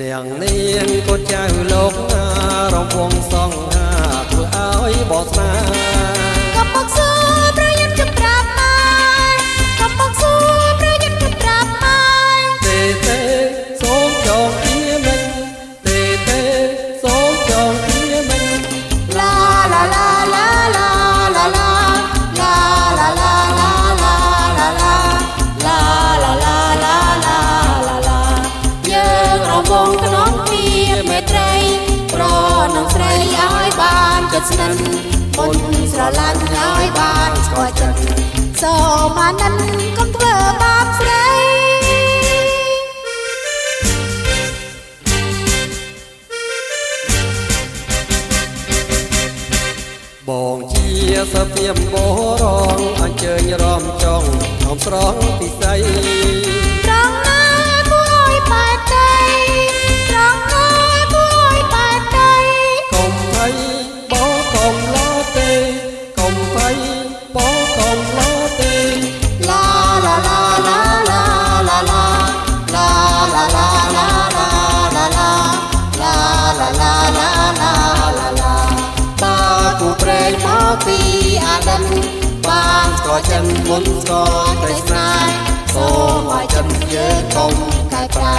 នាងនាងកូនចៅលោកណារំវងសងហាធ្វើឲ្យបោះស្នាកំពុងសួរប្រយ័ត្នចម្រាប់មកកំពុងសួរប្រយ័ត្នចម្រាប់មកទេសូមចងជាមិញទេសូមចងជាមិញឡាឡាឡាឡាឡាឡាឡាឡាឡាឡាឡាឡាឡាឡាឡាឡាឡាឡាឡាយើងរំវងក្នុងគ្នាមេត្រីប្រនឹងស្រីឲ្យបានជិតស្និទ្ធមុនស្រឡាញ់ឲ្យបានស្គាល់ចិត្តសូមអាណិតកុំធ្វើបាបស្រីបងជាសព្វបរងអញ្ជើញរំចង់អមស្រងពិស័យត្រង់ណាគួរឲ្យបែកដីត្រង់ណាគួរឲ្យបែកដីកុំភ័យបងកុំឡាទេកុំភ័យបងកុំឡាទេឡាឡាឡាឡាឡាឡាឡាឡាឡាឡាឡាឡាឡាឡាឡាឡាឡាឡាតាគូប្រែងមកពីអាដិនបានស្គាល់ចិនមុនស្គាល់តែស្នេហ៍សូមឲ្យចិនយើងកុំកែប្រែ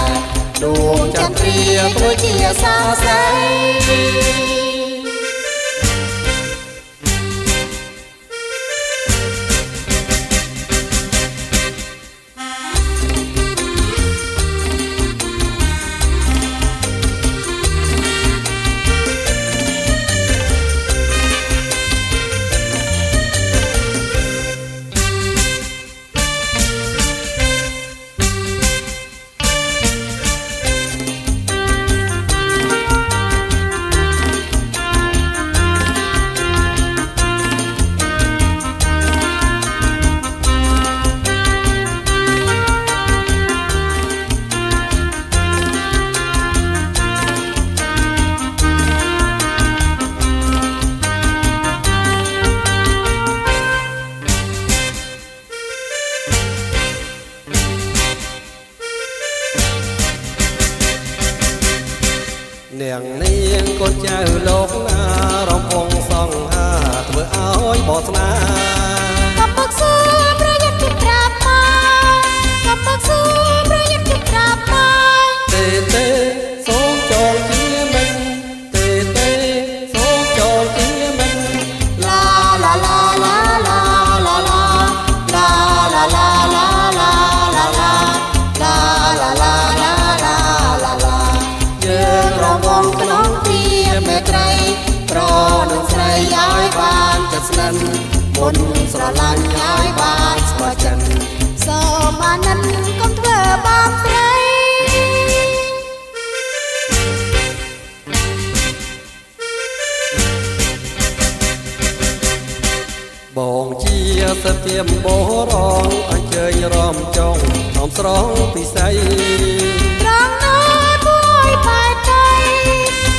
ដួងចន្ទ្រាព្រោះជាសាស័យនាងនាងកូនចៅលោកណារំវងសងហាធ្វើឲ្យបោះស្នាកំពុងសួរប្រយ័ត្នចម្រាប់មកកំពុងសួរប្រយ័ត្នចម្រាប់មកទេសូមចងជាមិញទេសូមចងជាមិញឡាឡាឡាឡាឡាឡាឡាឡាឡាឡាឡាឡាឡាឡាឡាឡាឡាឡាយើងរំវងក្នុងគ្នាមេត្រីប្រនឹងស្រីឲ្យបានជិតស្និទ្ធមុនស្រឡាញ់ឲ្យបានស្គាល់ចិត្តសូមអាណិតកុំធ្វើបាបស្រីបងជាសព្វបរងអញ្ជើញរំចង់អមស្រងពិស័យត្រង់ណាគួរឲ្យបែកដី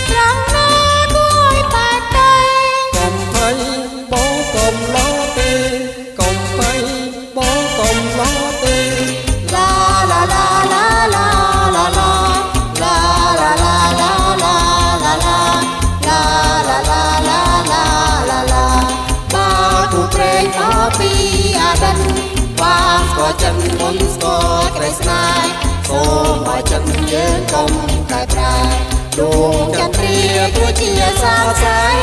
ត្រង់ណាគួរឲ្យបែកដីកុំភ័យបងកុំឡាទេកុំភ័យបងកុំឡាទេឡាឡាឡាឡាឡាឡាឡាឡាឡាឡាឡាឡាឡាឡាឡាឡាឡាឡាបាគូប្រែងមកពីអាដិនបានស្គាល់ចិនមុនស្គាល់ក្ដីស្នេហ៍សូមឲ្យចិនយើងកុំកែប្រែដួងចន្ទ្រាព្រោះជាសាស័យ